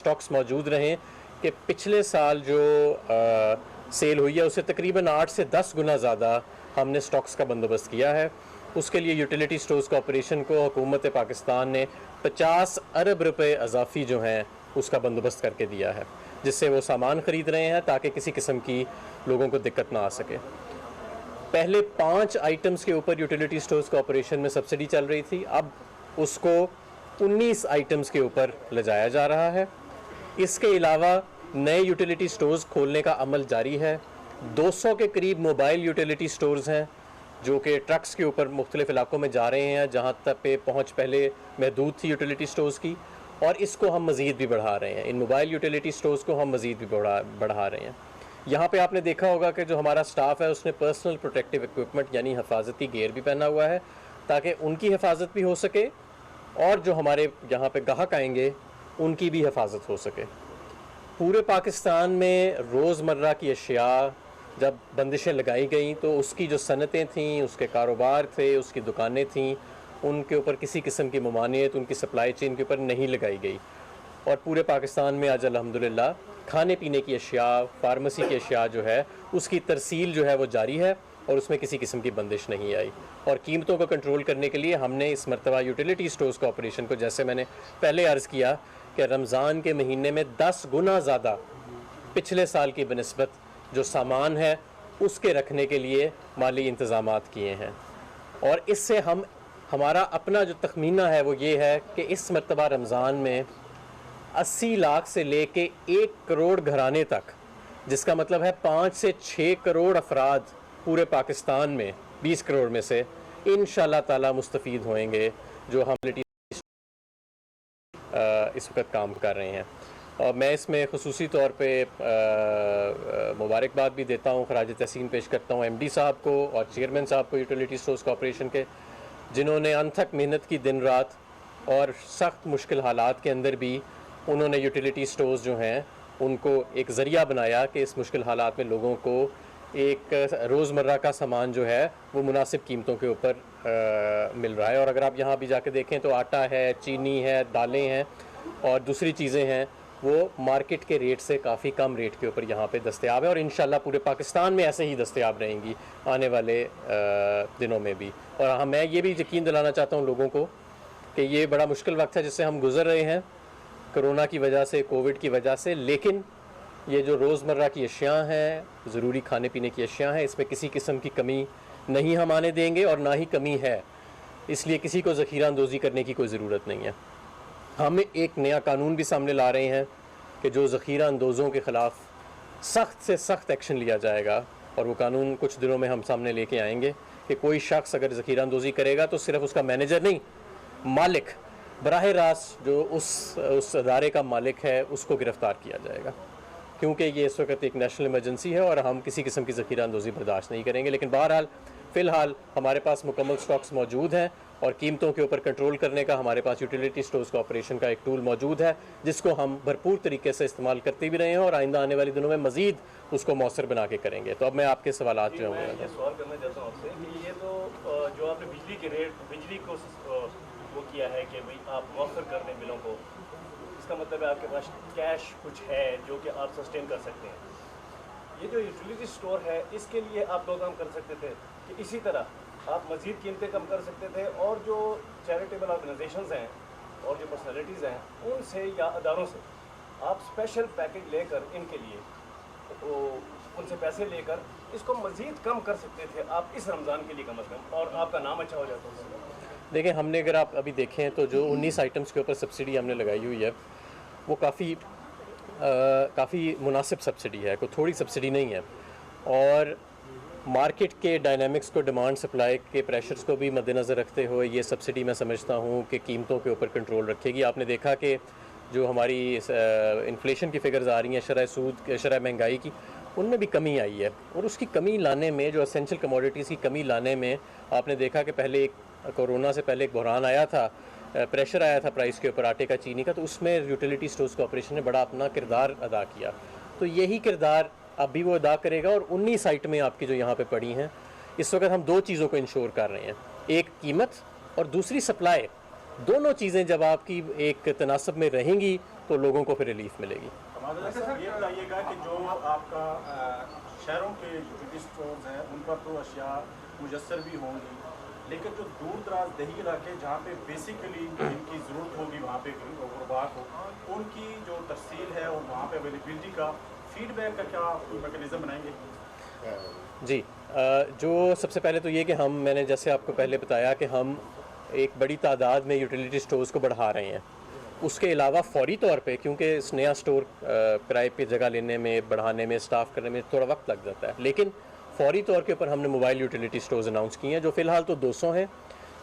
Stocks मौजूद रहें कि पिछले साल जो सेल हुई है उससे तकरीबन 8 से 10 गुना ज़्यादा हमने स्टॉक्स का बंदोबस्त किया है। उसके लिए यूटिलिटी स्टोर्स कॉरपोरेशन को हुकूमत पाकिस्तान ने 50 अरब रुपए अजाफ़ी जो हैं उसका बंदोबस्त करके दिया है, जिससे वो सामान ख़रीद रहे हैं ताकि किसी किस्म की लोगों को दिक्कत ना आ सके। पहले 5 आइटम्स के ऊपर यूटिलिटी स्टोर्स कॉरपोरेशन में सब्सिडी चल रही थी, अब उसको 19 आइटम्स के ऊपर ले जाया जा रहा है। इसके अलावा नए यूटिलिटी स्टोर्स खोलने का अमल जारी है। 200 के करीब मोबाइल यूटिलिटी स्टोर्स हैं जो कि ट्रक्स के ऊपर मुख्तलिफ़ इलाकों में जा रहे हैं, जहाँ तक पे पहुँच पहले महदूद थी यूटिलिटी स्टोर्स की, और इसको हम मज़ीद भी बढ़ा रहे हैं। इन मोबाइल यूटिलिटी स्टोर्स को हम मज़ीद भी बढ़ा रहे हैं। यहाँ पे आपने देखा होगा कि जो हमारा स्टाफ है उसने पर्सनल प्रोटेक्टिव इक्विपमेंट यानी हिफाजती गेयर भी पहना हुआ है ताकि उनकी हिफाजत भी हो सके और जो हमारे यहाँ पे ग्राहक आएंगे उनकी भी हिफाजत हो सके। पूरे पाकिस्तान में रोज़मर्रा की अशिया जब बंदिशें लगाई गई तो उसकी जो सनतें थीं, उसके कारोबार थे, उसकी दुकानें थीं, उनके ऊपर किसी किस्म की ममानियत उनकी सप्लाई चेन के ऊपर नहीं लगाई गई। और पूरे पाकिस्तान में आज अल्हम्दुलिल्लाह खाने पीने की अशिया, फार्मेसी की अशिया जो है उसकी तरसील जो है वो जारी है और उसमें किसी किस्म की बंदिश नहीं आई। और कीमतों को कंट्रोल करने के लिए हमने इस मरतबा यूटिलिटी स्टोर्स कॉरपोरेशन को, जैसे मैंने पहले अर्ज़ किया कि रमज़ान के महीने में 10 गुना ज़्यादा पिछले साल की बनिस्बत जो सामान है उसके रखने के लिए माली इंतज़ामात किए हैं। और इससे हमारा अपना जो तखमीना है वो ये है कि इस मरतबा रमज़ान में 80 लाख से लेके 1 करोड़ घराने तक, जिसका मतलब है 5 से 6 करोड़ अफराद पूरे पाकिस्तान में 20 करोड़ में से इंशाअल्लाह ताला मुस्तफ़ीद होंगे जो हम इस वक्त काम कर रहे हैं। और मैं इसमें ख़ुसूसी तौर पे मुबारकबाद भी देता हूँ, खराज तहसीन पेश करता हूँ एमडी साहब को और चेयरमैन साहब को यूटिलिटी स्टोर्स कॉरपोरेशन के, जिन्होंने अनथक मेहनत की दिन रात और सख्त मुश्किल हालात के अंदर भी उन्होंने यूटिलिटी स्टोर्स जो हैं उनको एक ज़रिया बनाया कि इस मुश्किल हालात में लोगों को एक रोज़मर्रा का सामान जो है वो मुनासिब कीमतों के ऊपर मिल रहा है। और अगर आप यहाँ भी जाके देखें तो आटा है, चीनी है, दालें हैं और दूसरी चीज़ें हैं वो मार्केट के रेट से काफ़ी कम रेट के ऊपर यहाँ पे दस्तयाब है और इंशाल्लाह पूरे पाकिस्तान में ऐसे ही दस्तयाब रहेंगी आने वाले दिनों में भी। और हाँ, मैं ये भी यकीन दिलाना चाहता हूँ लोगों को कि ये बड़ा मुश्किल वक्त है जिससे हम गुज़र रहे हैं कोरोना की वजह से, कोविड की वजह से, लेकिन ये जो रोज़मर्रा की अशिया हैं, ज़रूरी खाने पीने की अशिया हैं, इसमें किसी किस्म की कमी नहीं हम आने देंगे और ना ही कमी है, इसलिए किसी को ज़ख़ीरा अंदोज़ी करने की कोई ज़रूरत नहीं है। हम एक नया कानून भी सामने ला रहे हैं कि जो ज़ख़ीरा अंदोज़ों के ख़िलाफ़ सख्त से सख्त एक्शन लिया जाएगा और वो कानून कुछ दिनों में हम सामने लेके आएंगे कि कोई शख्स अगर ज़ख़ीरा अंदोज़ी करेगा तो सिर्फ़ उसका मैनेजर नहीं, मालिक बराह रास्त जो उस अदारे का मालिक है उसको गिरफ़्तार किया जाएगा, क्योंकि ये इस वक्त एक नेशनल इमरजेंसी है और हम किसी किस्म की ज़ख़ीरा अंदोज़ी बर्दाश्त नहीं करेंगे। लेकिन बहरहाल फ़िलहाल हमारे पास मुकम्मल स्टॉक्स मौजूद हैं और कीमतों के ऊपर कंट्रोल करने का हमारे पास यूटिलिटी स्टोर्स कॉरपोरेशन का एक टूल मौजूद है जिसको हम भरपूर तरीके से इस्तेमाल करते भी रहे हैं और आइंदा आने वाले दिनों में मज़ीद उसको मौसर बना के करेंगे। तो अब मैं आपके सवालात जो हैं सवाल करना चाहता हूँ आपसे कि ये तो जो आपने बिजली के रेट, बिजली को वो किया है कि भाई आप मौसर कर दें बिलों को, इसका मतलब है आपके पास कैश कुछ है जो कि आप सस्टेन कर सकते हैं। ये जो यूटिलिटी स्टोर है इसके लिए आप दो काम कर सकते थे कि इसी तरह आप मज़ीद कीमतें कम कर सकते थे और जो चैरिटेबल ऑर्गेनाइजेशंस हैं और जो पर्सनैलिटीज़ हैं उनसे या अदारों से आप स्पेशल पैकेज लेकर इनके लिए तो उनसे पैसे लेकर इसको मज़ीद कम कर सकते थे आप इस रमज़ान के लिए कम अज़ कम, और आपका नाम अच्छा हो जाता है। देखिए, हमने अगर आप अभी देखें तो जो 19 आइटम्स के ऊपर सब्सिडी हमने लगाई हुई है वो काफ़ी मुनासिब सब्सिडी है, कोई थोड़ी सब्सिडी नहीं है और मार्केट के डायनामिक्स को, डिमांड सप्लाई के प्रेशर्स को भी मद्देनज़र रखते हुए ये सब्सिडी मैं समझता हूँ कि कीमतों के ऊपर कंट्रोल रखेगी। आपने देखा कि जो हमारी इन्फ्लेशन की फ़िगर्स आ रही हैं, शरह महंगाई की, उनमें भी कमी आई है और उसकी कमी लाने में, जो एसेंशियल कमोडिटीज़ की कमी लाने में आपने देखा कि पहले कोरोना से पहले एक बहरान आया था, प्रेशर आया था प्राइस के ऊपर आटे का, चीनी का, तो उसमें यूटिलिटी स्टोर्स कॉरपोरेशन ने बड़ा अपना किरदार अदा किया। तो यही किरदार अभी वो अदा करेगा और 19 आइटमें आपकी जो यहाँ पे पड़ी हैं, इस वक्त हम 2 चीज़ों को इंश्योर कर रहे हैं, एक कीमत और दूसरी सप्लाई। दोनों चीज़ें जब आपकी एक तनासब में रहेंगी तो लोगों को फिर रिलीफ मिलेगी। हमारे साथ ये बताइएगा कि जो आपका शहरों के यूटिलिटी स्टोर्स हैं उन पर तो अशिया मुयस्सर भी होंगी, लेकिन जो दूर दराज देही इलाके जहाँ पे बेसिकली इनकी ज़रूरत होगी वहाँ पे गुरबा को, उनकी जो तफसील है और वहाँ पे अवेलेबिलिटी का फीडबैक का क्या मैकेनिज़्म बनाएंगे? जी, जो सबसे पहले तो ये कि मैंने जैसे आपको पहले बताया कि हम एक बड़ी तादाद में यूटिलिटी स्टोर्स को बढ़ा रहे हैं। उसके अलावा फौरी तौर पे, क्योंकि इस नया स्टोर किराए पे जगह लेने में, बढ़ाने में, स्टाफ करने में थोड़ा वक्त लग जाता है, लेकिन फौरी तौर के ऊपर हमने मोबाइल यूटिलिटी स्टोर्स अनाउंस किए हैं, जो फ़िलहाल तो 200 हैं,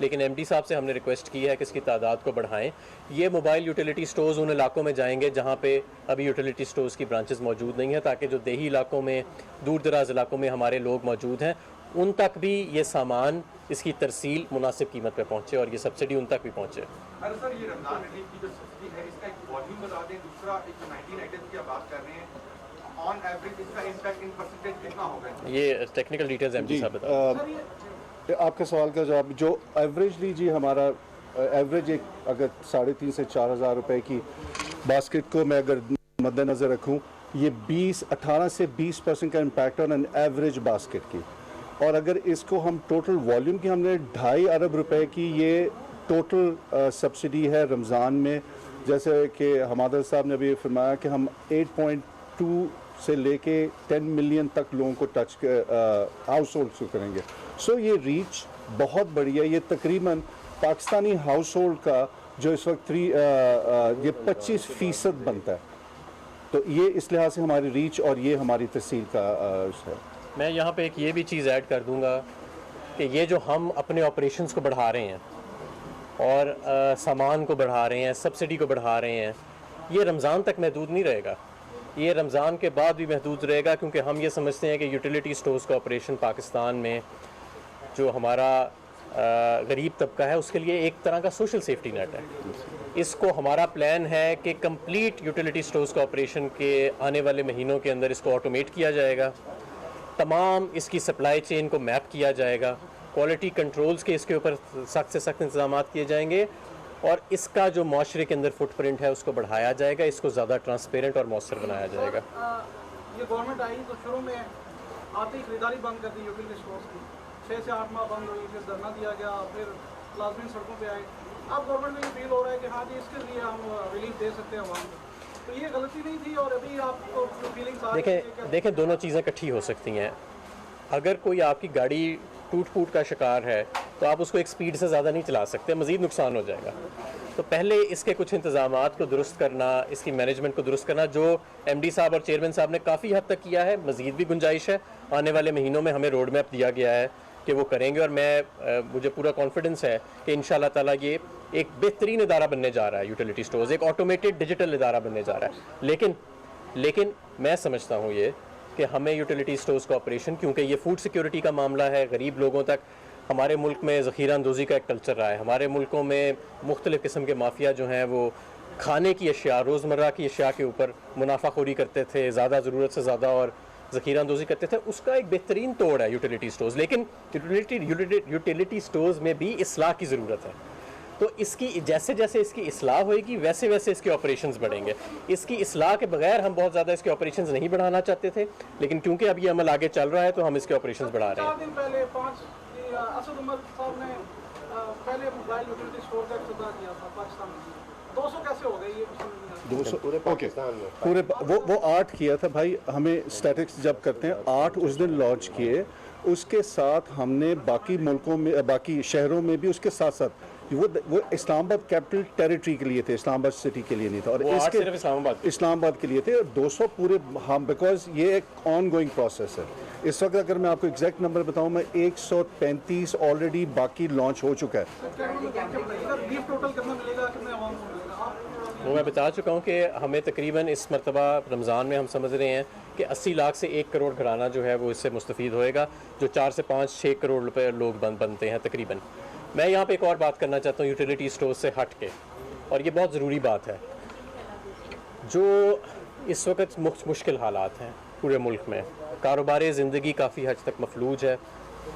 लेकिन एमडी साहब से हमने रिक्वेस्ट की है कि इसकी तादाद को बढ़ाएं। ये मोबाइल यूटिलिटी स्टोर्स उन इलाकों में जाएंगे जहाँ पे अभी यूटिलिटी स्टोर्स की ब्रांचेस मौजूद नहीं हैं, ताकि जो देही इलाकों में, दूर दराज इलाकों में हमारे लोग मौजूद हैं, उन तक भी ये सामान, इसकी तरसील मुनासिब कीमत पे पहुँचे और ये सब्सिडी उन तक भी पहुँचे। अरे सर, ये रमज़ान रिलीफ की जो सब्सिडी है इसका एक वॉल्यूम बता दें, दूसरा एक 19 आइटम्स की आप बात कर रहे हैं, ऑन एवरेज इसका इम्पैक्ट इन परसेंटेज कितना होगा? ये टेक्निकल डिटेल्स एमडी साहब बता। आपके सवाल का जवाब, जो एवरेजली जी हमारा एवरेज एक अगर 3,500 से 4,000 रुपए की बास्केट को मैं अगर मद्देनज़र रखूं, ये 18 से 20% का impact on an average basket की। और अगर इसको हम टोटल वॉल्यूम की, हमने 2.5 अरब रुपए की ये टोटल सब्सिडी है रमज़ान में। जैसे कि हमादर साहब ने अभी फरमाया कि हम 8.2 से लेके 10 मिलियन तक लोगों को टच हाउस होल्ड को करेंगे। सो ये रीच बहुत बड़ी है। ये तकरीबन पाकिस्तानी हाउस होल्ड का जो इस वक्त ये 25% बनता है। तो ये इस लिहाज से हमारी रीच और ये हमारी तहसील का है। मैं यहाँ पे एक ये भी चीज़ ऐड कर दूँगा कि ये जो हम अपने ऑपरेशंस को बढ़ा रहे हैं और सामान को बढ़ा रहे हैं, सब्सिडी को बढ़ा रहे हैं, ये रमज़ान तक महदूद नहीं रहेगा, ये रमज़ान के बाद भी महदूद रहेगा, क्योंकि हम ये समझते हैं कि यूटिलिटी स्टोर्स का ऑपरेशन पाकिस्तान में जो हमारा गरीब तबका है उसके लिए एक तरह का सोशल सेफ्टी नेट है। इसको हमारा प्लान है कि कंप्लीट यूटिलिटी स्टोर्स का ऑपरेशन के आने वाले महीनों के अंदर इसको ऑटोमेट किया जाएगा, तमाम इसकी सप्लाई चेन को मैप किया जाएगा, क्वालिटी कंट्रोल्स के इसके ऊपर सख्त से सख्त इंतजाम किए जाएंगे और इसका जो माशरे के अंदर फुटप्रिंट है उसको बढ़ाया जाएगा, इसको ज़्यादा ट्रांसपेरेंट और मौसर बनाया जाएगा। ये गवर्नमेंट आई तो शुरू में आती खरीदारी बंद कर दी यूटिलिटी स्टोर्स की, 6 से 8 माह बंद हुई, फिर धरना दिया गया, फिर लाजमी सड़कों पे आए। अब गवर्नमेंट में ये फील हो रहा है कि हाँ जी इसके लिए हम रिलीफ दे सकते हैं आवाम को, तो ये गलती नहीं थी और अभी आपको फीलिंग्स आ रही है? देखें दोनों चीज़ें इकट्ठी हो सकती हैं। अगर कोई आपकी गाड़ी टूट फूट का शिकार है तो आप उसको एक स्पीड से ज़्यादा नहीं चला सकते, मज़ीद नुकसान हो जाएगा। तो पहले इसके कुछ इंतज़ामात को दुरुस्त करना, इसकी मैनेजमेंट को दुरुस्त करना, जो एमडी साहब और चेयरमैन साहब ने काफ़ी हद तक किया है, मज़ीद भी गुंजाइश है। आने वाले महीनों में हमें रोड मैप दिया गया है कि वो करेंगे और मुझे पूरा कॉन्फिडेंस है कि इंशाल्लाह ताला ये एक बेहतरीन इदारा बनने जा रहा है। यूटिलिटी स्टोर्स एक ऑटोमेटेड डिजिटल इदारा बनने जा रहा है। लेकिन मैं समझता हूँ ये कि हमें यूटिलिटी स्टोर्स का ऑपरेशन, क्योंकि ये फूड सिक्योरिटी का मामला है, गरीब लोगों तक, हमारे मुल्क में ज़ख़ीरा अंदोज़ी का एक कल्चर रहा है। हमारे मुल्कों में मुख्तलिफ़ किस्म के माफिया जो हैं वो खाने की अशिया, रोज़मर्रा की अशिया के ऊपर मुनाफाखोरी करते थे, ज़्यादा ज़रूरत से ज़्यादा, और ज़ख़ीरा अंदोज़ी करते थे। उसका एक बेहतरीन तोड़ है यूटिलिटी स्टोर्स। लेकिन यूटिलिटी स्टोर्स में भी इस्लाह की ज़रूरत है। तो इसकी जैसे जैसे इसकी इस्लाह होएगी वैसे वैसे इसके ऑपरेशंस बढ़ेंगे। इसकी इस्लाह के बगैर हम बहुत ज़्यादा इसके ऑपरेशंस नहीं बढ़ाना चाहते थे, लेकिन क्योंकि अब ये अमल आगे चल रहा है तो हम इसके ऑपरेशंस बढ़ा रहे हैं। 4 दिन पहले असद उमर साहब ने पहले मोबाइल यूटिलिटी स्टोर का इफ्तिताह किया था पाकिस्तान में। 200 कैसे हो गए ये? 200 पूरे पाकिस्तान में पूरे वो 8 किया था भाई। हमें स्टैटिक्स जब करते हैं 8 उस दिन लॉन्च किए, उसके साथ हमने बाकी मुल्कों में, बाकी शहरों में भी उसके साथ साथ वो इस्लामाबाद कैपिटल टेरिटरी के लिए थे, इस्लामाबाद सिटी के लिए नहीं था, और इसके सिर्फ इस्लामाबाद के लिए थे। 200 पूरे हम, बिकॉज ये एक ऑन गोइंग प्रोसेस है। इस वक्त अगर मैं आपको एग्जैक्ट नंबर बताऊं, मैं 135 ऑलरेडी बाकी लॉन्च हो चुका है। वो मैं बता चुका हूँ कि हमें तकरीबन इस मरतबा रमज़ान में हम समझ रहे हैं कि 80 लाख से 1 करोड़ घराना जो है वो इससे मुस्तफ़ीद होएगा, जो 4 से 5-6 करोड़ रुपए लोग बनते हैं तकरीबन। मैं यहाँ पे एक और बात करना चाहता हूँ यूटिलिटी स्टोर से हट के, और ये बहुत ज़रूरी बात है। जो इस वक्त मुश्किल हालात हैं पूरे मुल्क में, कारोबार ज़िंदगी काफ़ी हद तक मफलूज है।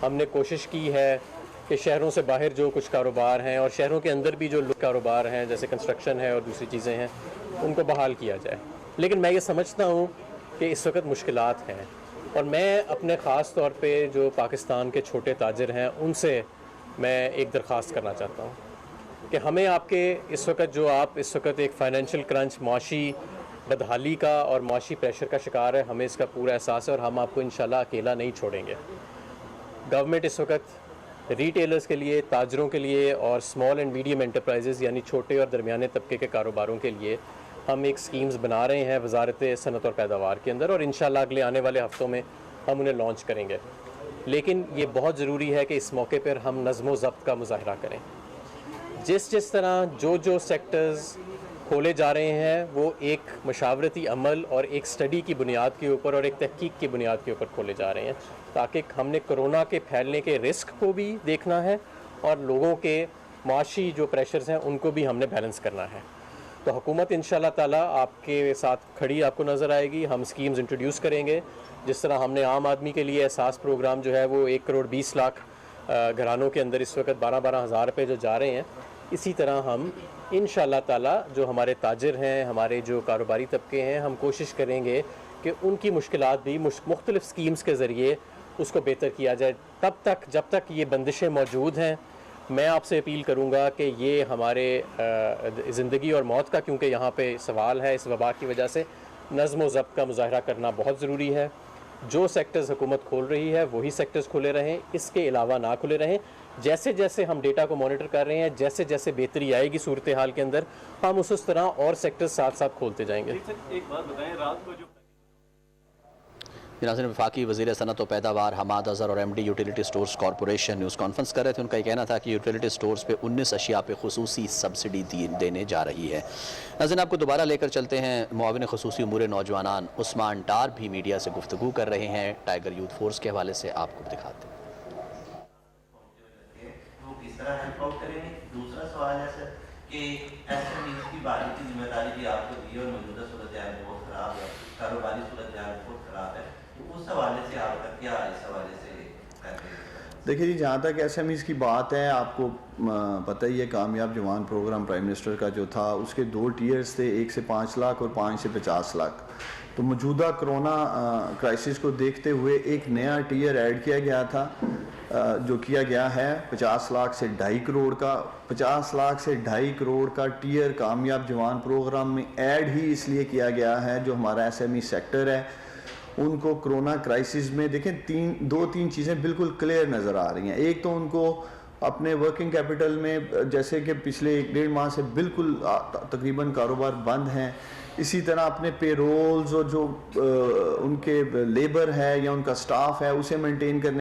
हमने कोशिश की है कि शहरों से बाहर जो कुछ कारोबार हैं और शहरों के अंदर भी जो कारोबार हैं जैसे कंस्ट्रक्शन है और दूसरी चीज़ें हैं, उनको बहाल किया जाए। लेकिन मैं ये समझता हूँ कि इस वक्त मुश्किलात हैं, और मैं अपने ख़ास तौर पे जो पाकिस्तान के छोटे ताजिर हैं उनसे मैं एक दरख्वास्त करना चाहता हूँ कि हमें आपके इस वक्त एक फ़ाइनेंशियल क्रंच, माशी बदहाली का और माशी प्रेशर का शिकार है, हमें इसका पूरा एहसास है और हम आपको इंशाल्लाह अकेला नहीं छोड़ेंगे। गवर्नमेंट इस वक्त रिटेलर्स के लिए, ताजरों के लिए और स्मॉल एंड मीडियम एंटरप्राइजेज़ यानी छोटे और दरमियाने तबके के कारोबारों के लिए हम एक स्कीम्स बना रहे हैं वजारत सनत और पैदावार के अंदर, और इंशाल्लाह अगले आने वाले हफ़्तों में हम उन्हें लॉन्च करेंगे। लेकिन ये बहुत ज़रूरी है कि इस मौके पर हम नज़्म व ज़ब्त का मुज़ाहरा करें। जिस तरह जो सेक्टर्स खोले जा रहे हैं वो एक मशावरती अमल और एक स्टडी की बुनियाद के ऊपर और एक तहकीक की बुनियाद के ऊपर खोले जा रहे हैं, ताकि हमने कोरोना के फैलने के रिस्क को भी देखना है और लोगों के माशी जो प्रेशर्स हैं उनको भी हमने बैलेंस करना है। तो हुकूमत इंशाल्लाह ताला आपके साथ खड़ी आपको नज़र आएगी। हम स्कीम्स इंट्रोड्यूस करेंगे, जिस तरह हमने आम आदमी के लिए एहसास प्रोग्राम जो है वो 1 करोड़ 20 लाख घरानों के अंदर इस वक्त 12-12 हज़ार रुपये जो जा रहे हैं, इसी तरह हम इंशाल्लाह ताला जो हमारे ताजिर हैं, हमारे जो कारोबारी तबके हैं, हम कोशिश करेंगे कि उनकी मुश्किलात भी मुख्तलिफ़ स्कीम्स के ज़रिए उसको बेहतर किया जाए। जब तक ये बंदिशें मौजूद हैं, मैं आपसे अपील करूँगा कि ये हमारे ज़िंदगी और मौत का, क्योंकि यहाँ पे सवाल है इस वबा की वजह से, नज़्म व ज़ब्त का मुज़ाहरा करना बहुत ज़रूरी है। जो सेक्टर्स हुकूमत खोल रही है वही सेक्टर्स खुले रहें, इसके अलावा ना खुले रहें। जैसे जैसे हम डेटा को मॉनिटर कर रहे हैं, जैसे जैसे बेहतरी आएगी सूरत हाल के अंदर, हम उस तरह और सेक्टर्स साथ साथ खोलते जाएंगे। एक बात बताएं, रात को जो नाज़रीन, वफाकी वज़ीर सनत व पैदावार हमाद अज़हर और MD utility stores corporation news conference कर रहे थे। उनका ये कहना था कि यूटिलिटी स्टोर्स पे 19 अशिया पे खुसूसी सब्सिडी देने जा रही है। नाज़रीन, आपको दोबारा लेकर चलते हैं। मुआविन खुसूसी उमूर नौजवानान उस्मान डार भी मीडिया से गुफ्तगू कर रहे हैं। टाइगर यूथ फोर्स के हवाले से आपको दिखाते हैं। दूसरा सवाल है सर कि SMEs की बारी की जिम्मेदारी भी आपको दी और मौजूदा सूरत बहुत ख़राब है, कारोबारी सूरत बहुत ख़राब है, तो उस हवाले से आपका क्या इस हवाले से कहते हैं? देखिए जी, जहाँ तक SMEs की बात है, आपको पता ही है कामयाब जवान प्रोग्राम प्राइम मिनिस्टर का जो था उसके 2 टीयर्स थे, 1 से 5 लाख और 5 से 50 लाख। तो मौजूदा कोरोना क्राइसिस को देखते हुए एक नया टीयर ऐड किया गया था, जो किया गया है 50 लाख से 2.5 करोड़ का। 50 लाख से 2.5 करोड़ का टीयर कामयाब जवान प्रोग्राम में ऐड ही इसलिए किया गया है, जो हमारा SME सेक्टर है उनको कोरोना क्राइसिस में देखें 2-3 चीज़ें बिल्कुल क्लियर नज़र आ रही हैं। एक तो उनको अपने वर्किंग कैपिटल में, जैसे कि पिछले 1-1.5 माह से बिल्कुल तकरीबन कारोबार बंद हैं, इसी तरह अपने पेरोल्स और जो उनके लेबर है या उनका स्टाफ है उसे मेंटेन करने